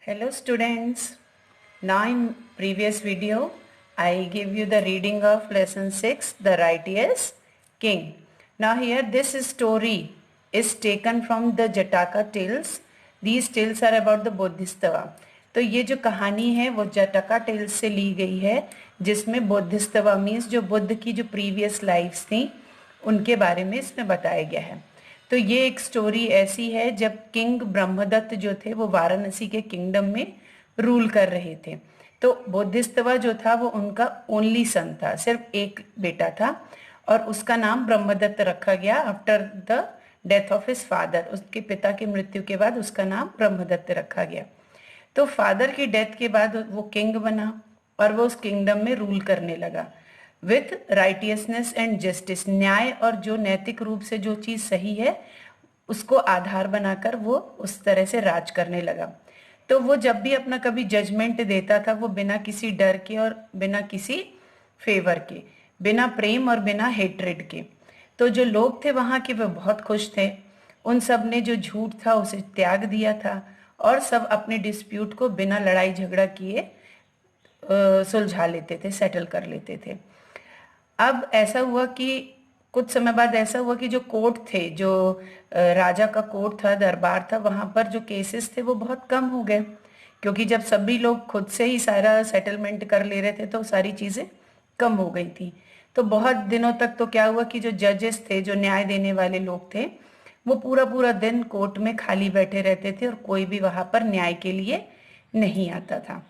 Hello students. Now in previous video I give you the reading of lesson 6, The Righteous King. Now here this story is taken from the Jataka tales. These tales are about the Bodhisattva. तो ये जो कहानी है वो जटका tales से ली गई है जिसमें बोधिसत्व मीन्स जो बुद्ध की जो प्रीवियस लाइफ्स थी उनके बारे में इसमें बताया गया है। तो ये एक स्टोरी ऐसी है जब किंग ब्रह्मदत्त जो थे वो वाराणसी के किंगडम में रूल कर रहे थे। तो बोधिसत्व जो था वो उनका ओनली सन था, सिर्फ एक बेटा था और उसका नाम ब्रह्मदत्त रखा गया after the death of his father. उसके पिता की मृत्यु के बाद उसका नाम ब्रह्मदत्त रखा गया। तो फादर की डेथ के बाद वो किंग बना और वो उस किंगडम में रूल करने लगा विथ राइटियसनेस एंड जस्टिस। न्याय और जो नैतिक रूप से जो चीज सही है उसको आधार बनाकर वो उस तरह से राज करने लगा। तो वो जब भी अपना कभी जजमेंट देता था वो बिना किसी डर के और बिना किसी फेवर के, बिना प्रेम और बिना हेट्रेड के। तो जो लोग थे वहां के वो बहुत खुश थे। उन सब ने जो झूठ था उसे त्याग दिया था और सब अपने डिस्प्यूट को बिना लड़ाई झगड़ा किए सुलझा लेते थे, सेटल कर लेते थे। अब ऐसा हुआ कि कुछ समय बाद ऐसा हुआ कि जो कोर्ट थे, जो राजा का कोर्ट था, दरबार था, वहां पर जो केसेस थे वो बहुत कम हो गए क्योंकि जब सभी लोग खुद से ही सारा सेटलमेंट कर ले रहे थे तो सारी चीजें कम हो गई थी। तो बहुत दिनों तक तो क्या हुआ कि जो जजेस थे, जो न्याय देने वाले लोग थे, वो पूरा पूरा दिन कोर्ट में खाली बैठे रहते थे और कोई भी वहां पर न्याय के लिए नहीं आता था।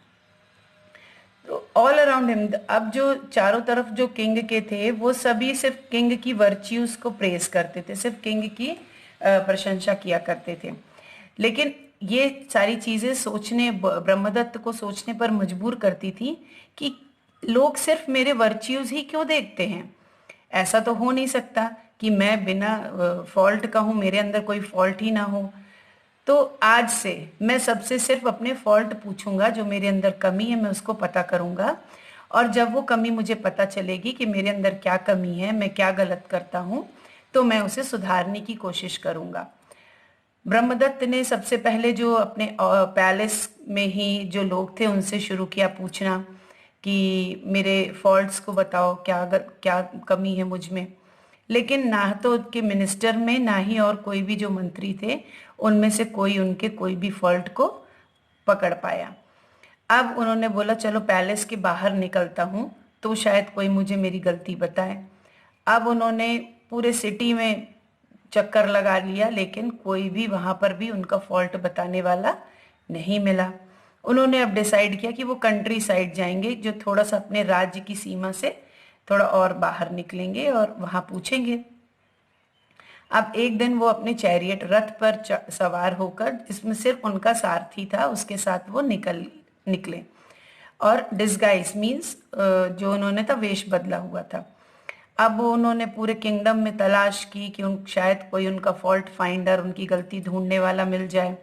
तो ऑल अराउंड हिम, अब जो चारों तरफ जो किंग के थे वो सभी सिर्फ किंग की वर्च्यूज को प्रेज करते थे, सिर्फ किंग की प्रशंसा किया करते थे। लेकिन ये सारी चीजें सोचने, ब्रह्मदत्त को सोचने पर मजबूर करती थी कि लोग सिर्फ मेरे वर्च्यूज ही क्यों देखते हैं। ऐसा तो हो नहीं सकता कि मैं बिना फॉल्ट का हूं, मेरे अंदर कोई फॉल्ट ही ना हो। तो आज से मैं सबसे सिर्फ अपने फॉल्ट पूछूंगा, जो मेरे अंदर कमी है मैं उसको पता करूंगा और जब वो कमी मुझे पता चलेगी कि मेरे अंदर क्या कमी है, मैं क्या गलत करता हूं, तो मैं उसे सुधारने की कोशिश करूंगा। ब्रह्मदत्त ने सबसे पहले जो अपने पैलेस में ही जो लोग थे उनसे शुरू किया पूछना कि मेरे फॉल्ट्स को बताओ, क्या कमी है मुझ में। लेकिन ना तो उनके मिनिस्टर में ना ही और कोई भी जो मंत्री थे उनमें से कोई उनके कोई भी फॉल्ट को पकड़ पाया। अब उन्होंने बोला चलो पैलेस के बाहर निकलता हूँ तो शायद कोई मुझे मेरी गलती बताए। अब उन्होंने पूरे सिटी में चक्कर लगा लिया लेकिन कोई भी वहां पर भी उनका फॉल्ट बताने वाला नहीं मिला। उन्होंने अब डिसाइड किया कि वो कंट्री साइड जाएंगे, जो थोड़ा सा अपने राज्य की सीमा से थोड़ा और बाहर निकलेंगे और वहां पूछेंगे। अब एक दिन वो अपने चैरियट रथ पर सवार होकर, जिसमें सिर्फ उनका सारथी था, उसके साथ वो निकले और डिस्गाइज मीन्स जो उन्होंने था वेश बदला हुआ था। अब उन्होंने पूरे किंगडम में तलाश की कि शायद कोई उनका फॉल्ट फाइंडर, उनकी गलती ढूंढने वाला मिल जाए।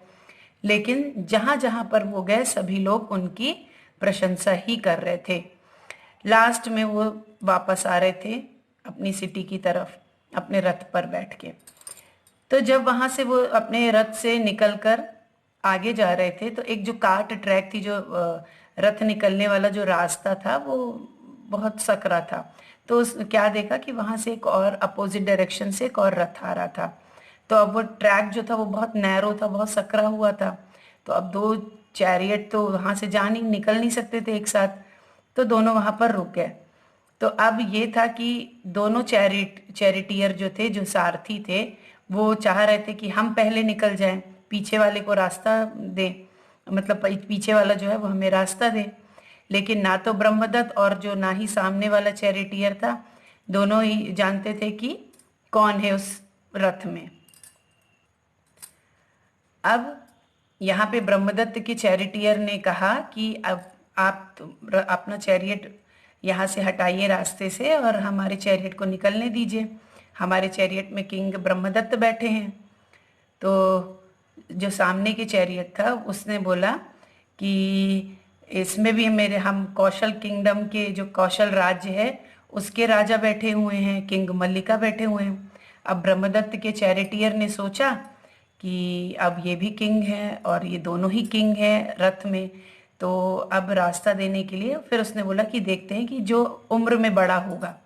लेकिन जहां जहां पर वो गए सभी लोग उनकी प्रशंसा ही कर रहे थे। लास्ट में वो वापस आ रहे थे अपनी सिटी की तरफ अपने रथ पर बैठ के। तो जब वहां से वो अपने रथ से निकलकर आगे जा रहे थे तो एक जो कार्ट ट्रैक थी, जो रथ निकलने वाला जो रास्ता था वो बहुत सकरा था। तो क्या देखा कि वहां से एक और अपोजिट डायरेक्शन से एक और रथ आ रहा था। तो अब वो ट्रैक जो था वो बहुत नैरो था, बहुत सकरा हुआ था। तो अब दो चैरियट तो वहां से निकल नहीं सकते थे एक साथ, तो दोनों वहां पर रुक गए। तो अब ये था कि दोनों चैरिटियर जो थे, जो सारथी थे, वो चाह रहे थे कि हम पहले निकल जाएं, पीछे वाले को रास्ता दें, मतलब पीछे वाला जो है वो हमें रास्ता दे। लेकिन ना तो ब्रह्मदत्त और जो ना ही सामने वाला चैरिटियर था, दोनों ही जानते थे कि कौन है उस रथ में। अब यहाँ पे ब्रह्मदत्त के चैरिटियर ने कहा कि अब आप अपना चैरियट यहाँ से हटाइए रास्ते से और हमारे चैरियट को निकलने दीजिए, हमारे चैरियट में किंग ब्रह्मदत्त बैठे हैं। तो जो सामने की चैरियट था उसने बोला कि इसमें भी हम कौशल किंगडम के, जो कौशल राज्य है उसके राजा बैठे हुए हैं, किंग मल्लिका बैठे हुए हैं। अब ब्रह्मदत्त के चैरिटियर ने सोचा कि अब ये भी किंग है और ये दोनों ही किंग हैं रथ में, तो अब रास्ता देने के लिए फिर उसने बोला कि देखते हैं कि जो उम्र में बड़ा होगा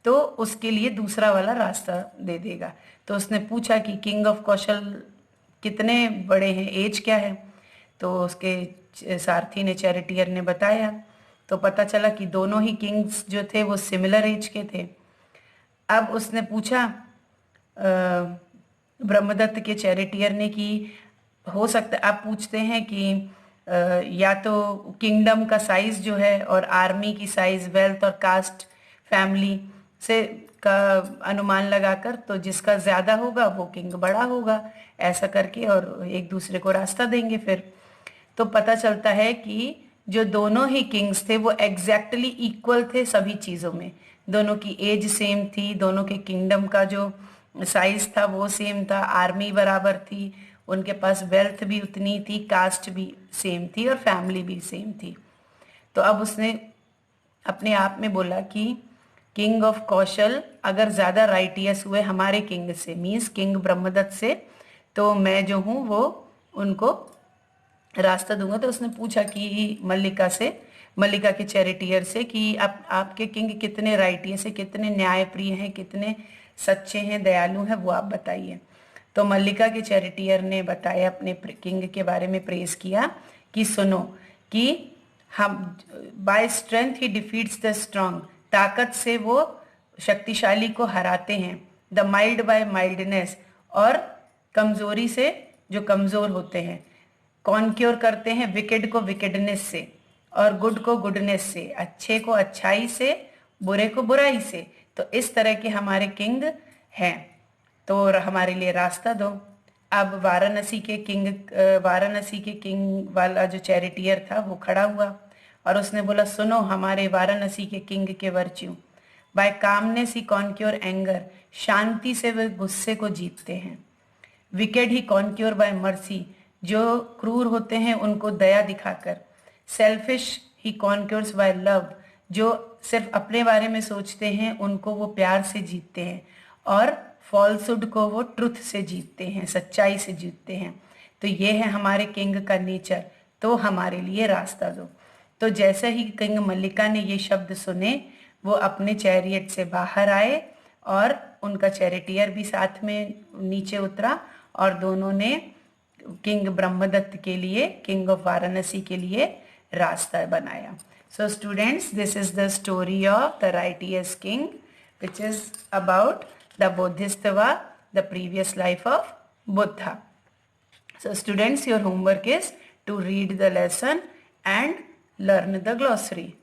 तो उसके लिए दूसरा वाला रास्ता दे देगा। तो उसने पूछा कि किंग ऑफ कौशल कितने बड़े हैं, एज क्या है? तो उसके सारथी ने, चैरिटियर ने बताया, तो पता चला कि दोनों ही किंग्स जो थे वो सिमिलर एज के थे। अब उसने पूछा ब्रह्मदत्त के चैरिटियर ने कि हो सकता, आप पूछते हैं कि या तो किंगडम का साइज जो है और आर्मी की साइज, वेल्थ और कास्ट, फैमिली से का अनुमान लगाकर, तो जिसका ज्यादा होगा वो किंग बड़ा होगा, ऐसा करके और एक दूसरे को रास्ता देंगे फिर। तो पता चलता है कि जो दोनों ही किंग्स थे वो एग्जैक्टली इक्वल थे सभी चीजों में। दोनों की एज सेम थी, दोनों के किंगडम का जो साइज था वो सेम था, आर्मी बराबर थी, उनके पास वेल्थ भी उतनी थी, कास्ट भी सेम थी और फैमिली भी सेम थी। तो अब उसने अपने आप में बोला कि किंग ऑफ कौशल अगर ज्यादा राइटियस हुए हमारे किंग से, मीन्स किंग ब्रह्मदत्त से, तो मैं जो हूं वो उनको रास्ता दूंगा। तो उसने पूछा कि मल्लिका से, मल्लिका के चैरिटियर से कि आपके किंग कितने राइटियस है, कितने न्यायप्रिय हैं, कितने सच्चे हैं, दयालु हैं, वो आप बताइए। तो मल्लिका के चैरिटियर ने बताया, अपने किंग के बारे में प्रेज किया कि सुनो कि हम, by strength he defeats the strong, ताकत से वो शक्तिशाली को हराते हैं, द माइल्ड बाय माइल्डनेस, और कमजोरी से जो कमजोर होते हैं, कॉन्क्योर करते हैं विकेड को विकेडनेस से, और गुड को गुडनेस से, अच्छे को अच्छाई से, बुरे को बुराई से। तो इस तरह के हमारे किंग हैं, तो हमारे लिए रास्ता दो। अब वाराणसी के किंग वाला जो चैरिटियर था वो खड़ा हुआ और उसने बोला, सुनो हमारे वाराणसी के किंग के वर्च्यू, बाय कामनेस ही कॉन्क्योर एंगर, शांति से वे गुस्से को जीतते हैं। विकेड ही कॉन्क्योर बाय मर्सी, जो क्रूर होते हैं उनको दया दिखाकर। सेल्फिश ही कॉन्क्योर्स बाय लव, जो सिर्फ अपने बारे में सोचते हैं उनको वो प्यार से जीतते हैं। और फॉल्सहुड को वो ट्रुथ से जीतते हैं, सच्चाई से जीतते हैं। तो ये है हमारे किंग का नेचर, तो हमारे लिए रास्ता दो। तो जैसे ही किंग मल्लिका ने ये शब्द सुने, वो अपने चैरियट से बाहर आए और उनका चैरिटियर भी साथ में नीचे उतरा और दोनों ने किंग ब्रह्मदत्त के लिए, किंग ऑफ वाराणसी के लिए रास्ता बनाया। So students, this is the story of the righteous king, which is about the Bodhisattva, the previous life of Buddha. So students, your homework is to read the lesson and learn the glossary.